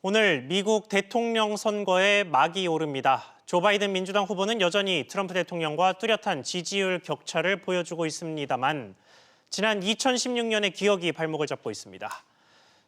오늘 미국 대통령 선거에 막이 오릅니다. 조 바이든 민주당 후보는 여전히 트럼프 대통령과 뚜렷한 지지율 격차를 보여주고 있습니다만 지난 2016년의 기억이 발목을 잡고 있습니다.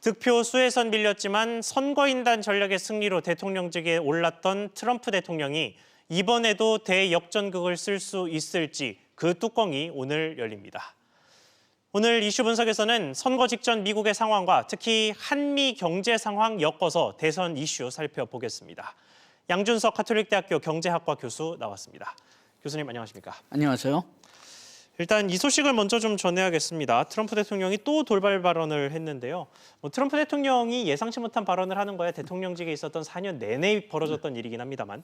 득표 수에선 밀렸지만 선거인단 전략의 승리로 대통령직에 올랐던 트럼프 대통령이 이번에도 대역전극을 쓸 수 있을지 그 뚜껑이 오늘 열립니다. 오늘 이슈 분석에서는 선거 직전 미국의 상황과 특히 한미 경제 상황 엮어서 대선 이슈 살펴보겠습니다. 양준석 가톨릭대학교 경제학과 교수 나왔습니다. 교수님 안녕하십니까? 안녕하세요. 일단 이 소식을 먼저 좀 전해야겠습니다. 트럼프 대통령이 또 돌발 발언을 했는데요. 트럼프 대통령이 예상치 못한 발언을 하는 거야 대통령직에 있었던 4년 내내 벌어졌던 일이긴 합니다만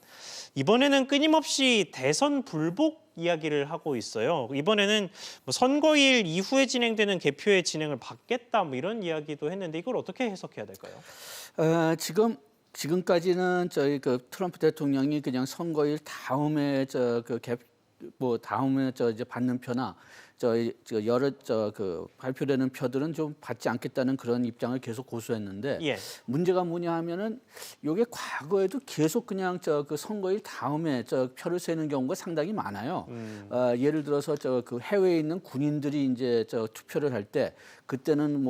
이번에는 끊임없이 대선 불복 이야기를 하고 있어요. 이번에는 선거일 이후에 진행되는 개표의 진행을 받겠다 이런 이야기도 했는데 이걸 어떻게 해석해야 될까요? 지금까지는 저희 트럼프 대통령이 그냥 선거일 다음에 다음에 이제 받는 표나 발표되는 표들은 좀 받지 않겠다는 그런 입장을 계속 고수했는데 예. 문제가 뭐냐 하면은 이게 과거에도 계속 그냥 선거일 다음에 표를 세는 경우가 상당히 많아요. 예를 들어서 해외에 있는 군인들이 이제 투표를 할 때 그때는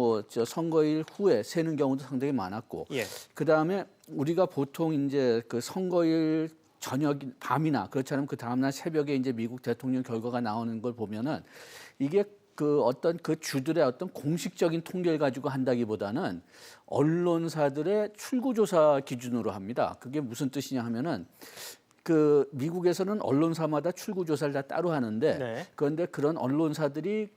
선거일 후에 세는 경우도 상당히 많았고 예. 그다음에 우리가 보통 이제 선거일 저녁 밤이나 그렇지 않으면 그 다음날 새벽에 이제 미국 대통령 결과가 나오는 걸 보면은 이게 어떤 주들의 어떤 공식적인 통계를 가지고 한다기보다는 언론사들의 출구조사 기준으로 합니다. 그게 무슨 뜻이냐 하면은 미국에서는 언론사마다 출구조사를 다 따로 하는데 네. 그런데 그런 언론사들이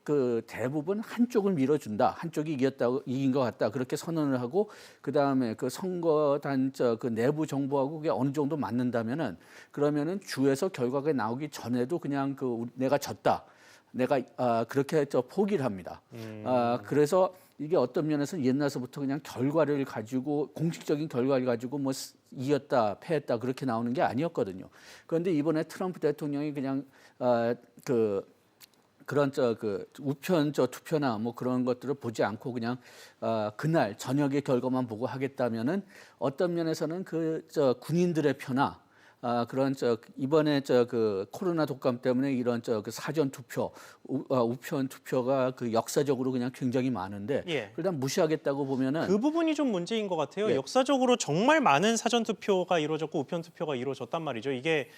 대부분 한쪽을 밀어준다. 한쪽이 이긴 것 같다. 그렇게 선언을 하고 그다음에 선거단 내부 정보하고 그게 어느 정도 맞는다면은 그러면은 주에서 결과가 나오기 전에도 그냥 내가 졌다. 내가 그렇게 포기를 합니다. 그래서 이게 어떤 면에서는 옛날서부터 그냥 결과를 가지고 공식적인 결과를 가지고 이겼다, 패했다 그렇게 나오는 게 아니었거든요. 그런데 이번에 트럼프 대통령이 그냥 그런 우편 투표나 그런 것들을 보지 않고 그냥 그날 저녁의 결과만 보고 하겠다면은 어떤 면에서는 군인들의 표나 그런 이번에 코로나 독감 때문에 이런 사전 투표, 우편 투표가 역사적으로 그냥 굉장히 많은데 예. 일단 무시하겠다고 보면은 그 부분이 좀 문제인 것 같아요. 네. 역사적으로 정말 많은 사전 투표가 이루어졌고 우편 투표가 이루어졌단 말이죠. 이게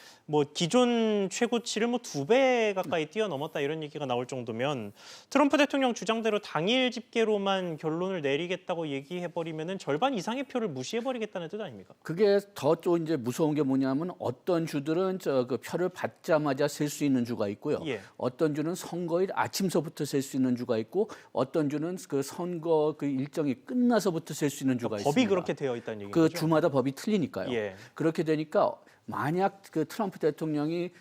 기존 최고치를 2배 가까이 뛰어넘었다 이런 얘기가 나올 정도면 트럼프 대통령 주장대로 당일 집계로만 결론을 내리겠다고 얘기해버리면은 절반 이상의 표를 무시해버리겠다는 뜻 아닙니까? 그게 더 또 이제 무서운 게 뭐냐면 어떤 주들은 표를 받자마자 셀 수 있는 주가 있고요. 예. 어떤 주는 선거일 아침서부터 셀 수 있는 주가 있고 어떤 주는 선거 일정이 끝나서부터 셀 수 있는 주가 있습니다. 법이 그렇게 되어 있다는 얘기인 거죠? 주마다 법이 틀리니까요. 예. 그렇게 되니까 만약 트럼프 대통령이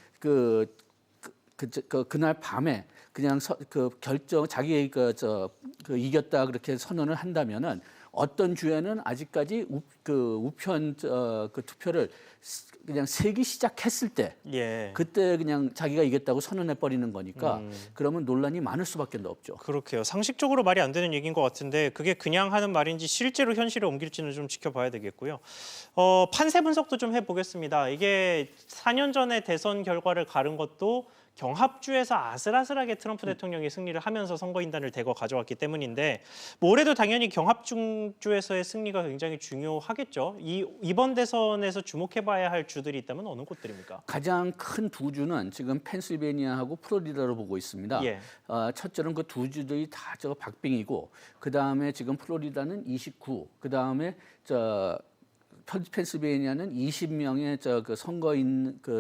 그날 밤에 그냥 자기 이겼다 그렇게 선언을 한다면은 어떤 주에는 아직까지 우편 투표를 그냥 세기 시작했을 때 예. 그때 그냥 자기가 이겼다고 선언해 버리는 거니까 그러면 논란이 많을 수밖에 없죠. 그렇게요. 상식적으로 말이 안 되는 얘기인 것 같은데 그게 그냥 하는 말인지 실제로 현실에 옮길지는 좀 지켜봐야 되겠고요. 판세 분석도 좀 해보겠습니다. 이게 4년 전에 대선 결과를 가른 것도 경합주에서 아슬아슬하게 트럼프 대통령이 승리를 하면서 선거인단을 대거 가져왔기 때문인데 올해도 당연히 경합주에서의 승리가 굉장히 중요하겠죠. 이번 대선에서 주목해봐야 할 주들이 있다면 어느 곳들입니까? 가장 큰 두 주는 지금 펜실베니아하고 플로리다로 보고 있습니다. 예. 첫째는 그 두 주들이 다 박빙이고 그 다음에 지금 플로리다는 29, 그 다음에 펜실베니아는 20명의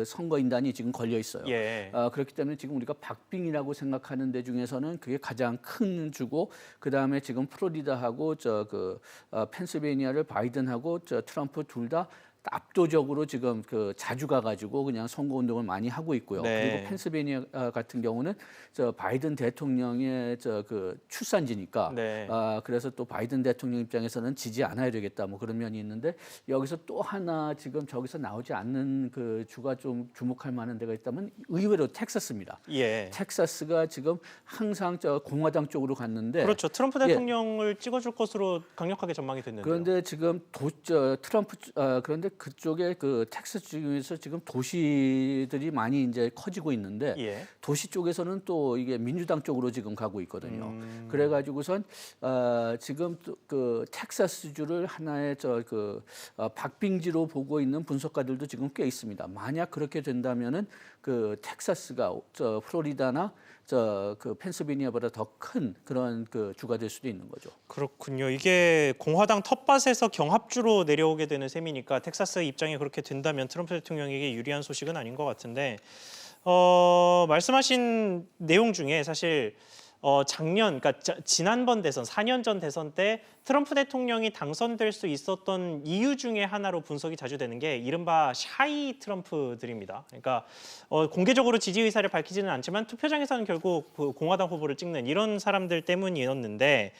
선거인단이 지금 걸려 있어요. 예. 그렇기 때문에 지금 우리가 박빙이라고 생각하는 데 중에서는 그게 가장 큰 주고 그 다음에 지금 플로리다하고 펜실베니아를 바이든하고 트럼프 둘 다 압도적으로 지금 그 자주 가가지고 그냥 선거 운동을 많이 하고 있고요. 네. 그리고 펜실베니아 같은 경우는 저 바이든 대통령의 저 그 출산지니까 네. 그래서 또 바이든 대통령 입장에서는 지지 않아야 되겠다 뭐 그런 면이 있는데 여기서 또 하나 지금 저기서 나오지 않는 그 주가 좀 주목할 만한 데가 있다면 의외로 텍사스입니다. 예. 텍사스가 지금 항상 저 공화당 쪽으로 갔는데 그렇죠. 트럼프 대통령을 찍어줄 것으로 강력하게 전망이 됐는데요. 그런데 지금 트럼프 그런데 그쪽에 그 텍사스 중에서 지금 도시들이 많이 이제 커지고 있는데 예. 도시 쪽에서는 또 이게 민주당 쪽으로 지금 가고 있거든요. 그래가지고선 지금 그 텍사스주를 하나의 박빙지로 보고 있는 분석가들도 지금 꽤 있습니다. 만약 그렇게 된다면은 그 텍사스가 저 플로리다나 그 펜실베니아보다 더 큰 그런 그 주가 될 수도 있는 거죠. 그렇군요. 이게 공화당 텃밭에서 경합주로 내려오게 되는 셈이니까 텍사스 입장이 그렇게 된다면 트럼프 대통령에게 유리한 소식은 아닌 것 같은데 말씀하신 내용 중에 사실 작년, 그러니까 지난번 대선, 4년 전 대선 때 트럼프 대통령이 당선될 수 있었던 이유 중에 하나로 분석이 자주 되는 게 이른바 샤이 트럼프들입니다. 그러니까 공개적으로 지지 의사를 밝히지는 않지만 투표장에서는 결국 그 공화당 후보를 찍는 이런 사람들 때문이었는데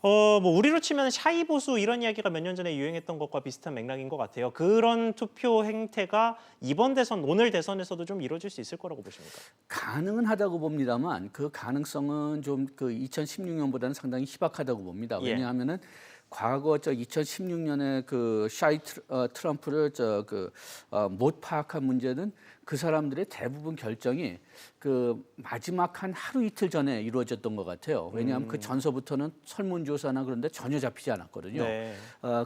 뭐 우리로 치면 샤이 보수 이런 이야기가 몇 년 전에 유행했던 것과 비슷한 맥락인 것 같아요. 그런 투표 행태가 이번 대선, 오늘 대선에서도 좀 이루어질 수 있을 거라고 보십니까? 가능은 하다고 봅니다만 그 가능성은 좀 그 2016년보다는 상당히 희박하다고 봅니다. 예. 왜냐하면은 과거 2016년에 그 샤이 트럼프를 못 파악한 문제는 그 사람들의 대부분 결정이 그 마지막 한 하루 이틀 전에 이루어졌던 것 같아요. 왜냐하면 그 전서부터는 설문조사나 그런데 전혀 잡히지 않았거든요. 네.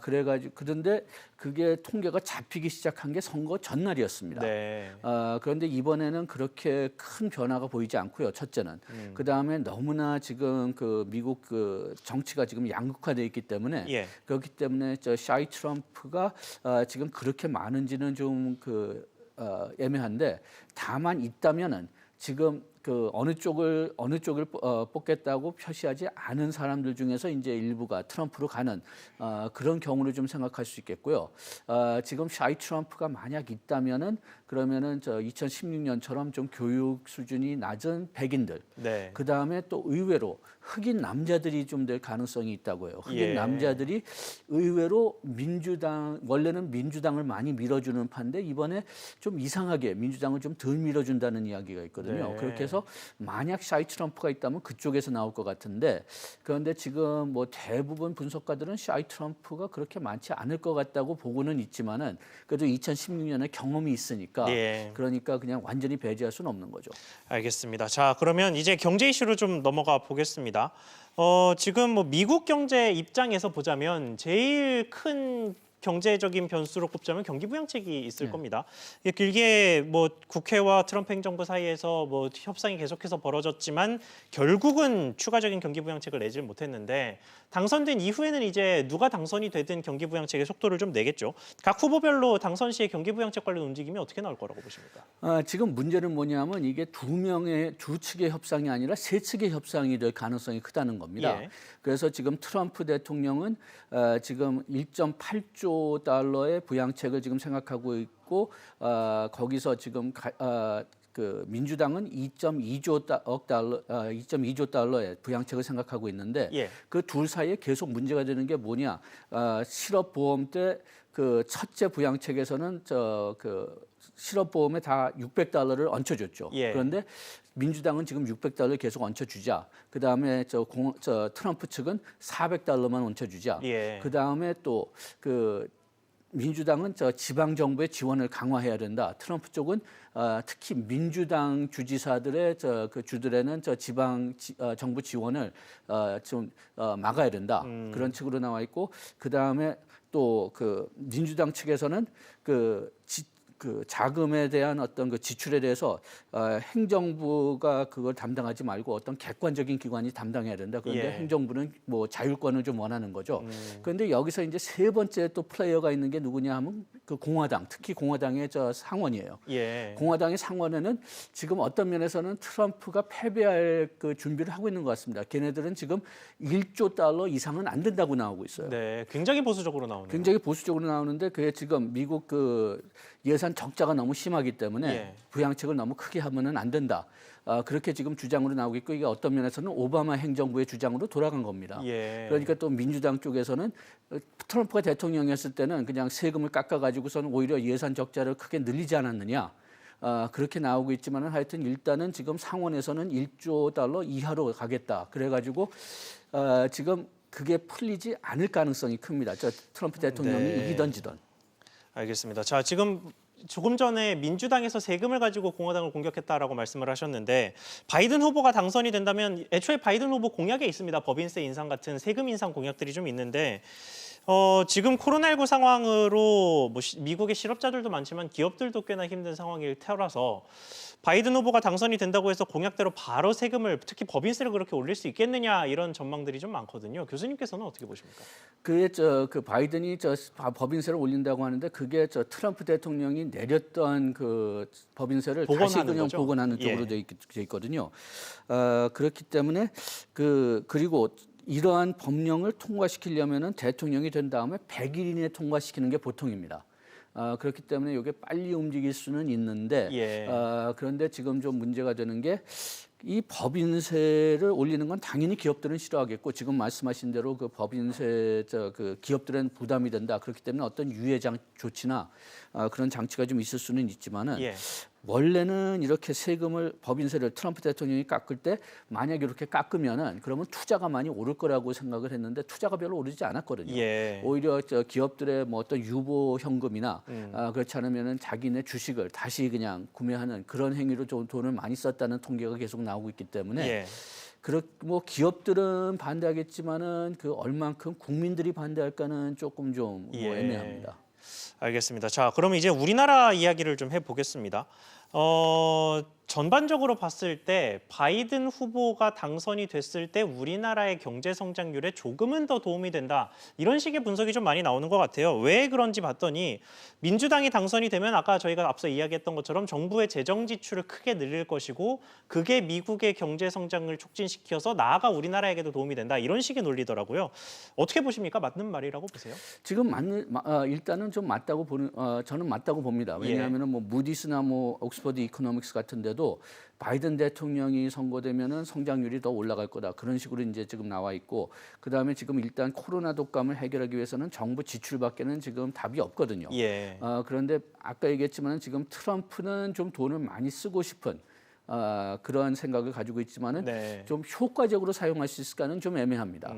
그래가지고 그런데 그게 통계가 잡히기 시작한 게 선거 전날이었습니다. 네. 그런데 이번에는 그렇게 큰 변화가 보이지 않고요. 첫째는 그 다음에 너무나 지금 그 미국 그 정치가 지금 양극화돼 있기 때문에 예. 그렇기 때문에 저 샤이 트럼프가 지금 그렇게 많은지는 좀 애매한데 다만 있다면은 지금 그 어느 쪽을 뽑겠다고 표시하지 않은 사람들 중에서 이제 일부가 트럼프로 가는 그런 경우를 좀 생각할 수 있겠고요. 지금 샤이 트럼프가 만약 있다면은 그러면은 2016년처럼 좀 교육 수준이 낮은 백인들, 네. 그 다음에 또 의외로 흑인 남자들이 좀 될 가능성이 있다고 해요. 흑인 예. 남자들이 의외로 원래는 민주당을 많이 밀어주는 판데 이번에 좀 이상하게 민주당을 좀 덜 밀어준다는 이야기가 있거든요. 네. 그렇게 해서 만약 샤이 트럼프가 있다면 그쪽에서 나올 것 같은데 그런데 지금 뭐 대부분 분석가들은 샤이 트럼프가 그렇게 많지 않을 것 같다고 보고는 있지만은 그래도 2016년에 경험이 있으니까 예. 그러니까 그냥 완전히 배제할 수는 없는 거죠. 알겠습니다. 자, 그러면 이제 경제 이슈로 좀 넘어가 보겠습니다. 지금 뭐 미국 경제 입장에서 보자면 제일 큰 경제적인 변수로 꼽자면 경기 부양책이 있을 겁니다. 이게 길게 뭐 국회와 트럼프 행정부 사이에서 뭐 협상이 계속해서 벌어졌지만 결국은 추가적인 경기 부양책을 내질 못했는데 당선된 이후에는 이제 누가 당선이 되든 경기 부양책의 속도를 좀 내겠죠. 각 후보별로 당선 시에 경기 부양책 관련 움직임이 어떻게 나올 거라고 보십니까? 지금 문제는 뭐냐면 이게 두 측의 협상이 아니라 세 측의 협상이 될 가능성이 크다는 겁니다. 예. 그래서 지금 트럼프 대통령은 지금 1.8조 달러의 부양책을 지금 생각하고 있고 거기서 지금 그 민주당은 2.2조 달러의 부양책을 생각하고 있는데 예. 그 둘 사이에 계속 문제가 되는 게 뭐냐? 실업보험 때 그 첫째 부양책에서는 실업보험에 다 $600를 얹혀줬죠. 예. 그런데 민주당은 지금 $600 계속 얹혀주자. 그 다음에 트럼프 측은 $400만 얹혀주자. 예. 그 다음에 또 민주당은 지방 정부의 지원을 강화해야 된다. 트럼프 쪽은 특히 민주당 주지사들의 주들에는 지방 정부 지원을 좀 막아야 된다. 그런 측으로 나와 있고 그 다음에 또 민주당 측에서는 그 자금에 대한 어떤 그 지출에 대해서 행정부가 그걸 담당하지 말고 어떤 객관적인 기관이 담당해야 된다. 그런데 예. 행정부는 뭐 자율권을 좀 원하는 거죠. 그런데 여기서 이제 세 번째 또 플레이어가 있는 게 누구냐 하면 그 공화당, 특히 공화당의 저 상원이에요. 예. 공화당의 상원에는 지금 어떤 면에서는 트럼프가 패배할 그 준비를 하고 있는 것 같습니다. 걔네들은 지금 1조 달러 이상은 안 된다고 나오고 있어요. 네, 굉장히 보수적으로 나오네요. 굉장히 보수적으로 나오는데 그게 지금 미국 그 예산 적자가 너무 심하기 때문에 예. 부양책을 너무 크게 하면은 안 된다. 그렇게 지금 주장으로 나오고 있고 이게 어떤 면에서는 오바마 행정부의 주장으로 돌아간 겁니다. 예. 그러니까 또 민주당 쪽에서는 트럼프가 대통령이었을 때는 그냥 세금을 깎아가지고서는 오히려 예산 적자를 크게 늘리지 않았느냐. 그렇게 나오고 있지만은 하여튼 일단은 지금 상원에서는 1조 달러 이하로 가겠다. 그래가지고 지금 그게 풀리지 않을 가능성이 큽니다. 저 트럼프 대통령이 네. 이기던 지던. 알겠습니다. 자, 지금 조금 전에 민주당에서 세금을 가지고 공화당을 공격했다라고 말씀을 하셨는데 바이든 후보가 당선이 된다면 애초에 바이든 후보 공약에 있습니다. 법인세 인상 같은 세금 인상 공약들이 좀 있는데 지금 코로나19 상황으로 미국의 실업자들도 많지만 기업들도 꽤나 힘든 상황일 테라서 바이든 후보가 당선이 된다고 해서 공약대로 바로 세금을 특히 법인세를 그렇게 올릴 수 있겠느냐 이런 전망들이 좀 많거든요. 교수님께서는 어떻게 보십니까? 그게 그 바이든이 법인세를 올린다고 하는데 그게 트럼프 대통령이 내렸던 그 법인세를 다시 복원하는 그냥 거죠? 복원하는 예. 쪽으로 돼 있거든요. 그렇기 때문에 그리고 이러한 법령을 통과시키려면은 대통령이 된 다음에 100일 이내에 통과시키는 게 보통입니다. 그렇기 때문에 이게 빨리 움직일 수는 있는데 예. 그런데 지금 좀 문제가 되는 게 이 법인세를 올리는 건 당연히 기업들은 싫어하겠고 지금 말씀하신 대로 그 법인세 그 기업들은 부담이 된다. 그렇기 때문에 어떤 유예 조치나 그런 장치가 좀 있을 수는 있지만은 예. 원래는 이렇게 법인세를 트럼프 대통령이 깎을 때 만약 이렇게 깎으면은 그러면 투자가 많이 오를 거라고 생각을 했는데 투자가 별로 오르지 않았거든요. 예. 오히려 기업들의 뭐 어떤 유보 현금이나 그렇지 않으면은 자기네 주식을 다시 그냥 구매하는 그런 행위로 좀 돈을 많이 썼다는 통계가 계속 나오고 있기 때문에 예. 뭐 기업들은 반대하겠지만은 그 얼만큼 국민들이 반대할까는 조금 좀 예. 애매합니다. 알겠습니다. 자, 그러면 이제 우리나라 이야기를 좀 해보겠습니다. 전반적으로 봤을 때 바이든 후보가 당선이 됐을 때 우리나라의 경제 성장률에 조금은 더 도움이 된다. 이런 식의 분석이 좀 많이 나오는 것 같아요. 왜 그런지 봤더니 민주당이 당선이 되면 아까 저희가 앞서 이야기했던 것처럼 정부의 재정 지출을 크게 늘릴 것이고 그게 미국의 경제 성장을 촉진시켜서 나아가 우리나라에게도 도움이 된다. 이런 식의 논리더라고요. 어떻게 보십니까? 맞는 말이라고 보세요? 지금 일단은 좀 저는 맞다고 봅니다. 왜냐하면은 뭐 무디스나 뭐 옥스퍼드 이코노믹스 같은데도 바이든 대통령이 선거되면은 성장률이 더 올라갈 거다 그런 식으로 이제 지금 나와 있고 그 다음에 지금 일단 코로나 독감을 해결하기 위해서는 정부 지출밖에는 지금 답이 없거든요. 예. 그런데 아까 얘기했지만 지금 트럼프는 좀 돈을 많이 쓰고 싶은. 그러한 생각을 가지고 있지만은 네. 좀 효과적으로 사용할 수 있을까는 좀 애매합니다.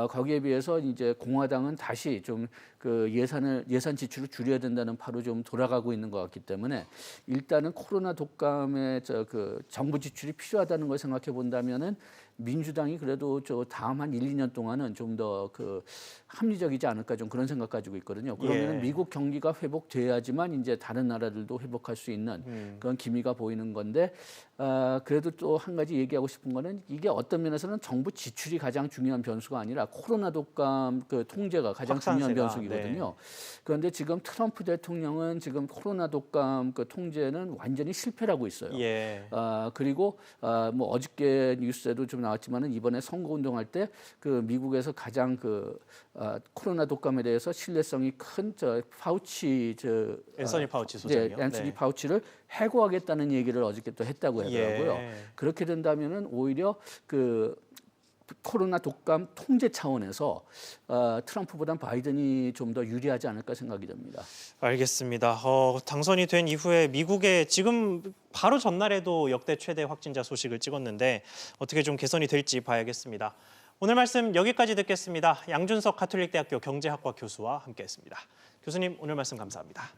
거기에 비해서 이제 공화당은 다시 좀 그 예산 지출을 줄여야 된다는 파로 좀 돌아가고 있는 것 같기 때문에 일단은 코로나 독감에 그 정부 지출이 필요하다는 걸 생각해 본다면은 민주당이 그래도 다음 한 1, 2년 동안은 좀 더 그 합리적이지 않을까 좀 그런 생각 가지고 있거든요. 그러면은 예. 미국 경기가 회복돼야지만 이제 다른 나라들도 회복할 수 있는 그런 기미가 보이는 건데 그래도 또 한 가지 얘기하고 싶은 거는 이게 어떤 면에서는 정부 지출이 가장 중요한 변수가 아니라 코로나 독감 그 통제가 가장 중요한 확산세가, 변수거든요. 그런데 지금 트럼프 대통령은 지금 코로나 독감 그 통제는 완전히 실패를 하고 있어요. 예. 그리고 뭐 어저께 뉴스에도 좀 나왔지만은 이번에 선거운동할 때 그 미국에서 가장 코로나 독감에 대해서 신뢰성이 큰 파우치 앤서니 파우치 소장이요. 앤서니 네. 파우치를 해고하겠다는 얘기를 어저께 또 했다고 하더라고요. 예. 그렇게 된다면은 오히려 그 코로나 독감 통제 차원에서 트럼프보단 바이든이 좀 더 유리하지 않을까 생각이 됩니다. 알겠습니다. 당선이 된 이후에 미국의 지금 바로 전날에도 역대 최대 확진자 소식을 찍었는데 어떻게 좀 개선이 될지 봐야겠습니다. 오늘 말씀 여기까지 듣겠습니다. 양준석 가톨릭대학교 경제학과 교수와 함께했습니다. 교수님 오늘 말씀 감사합니다.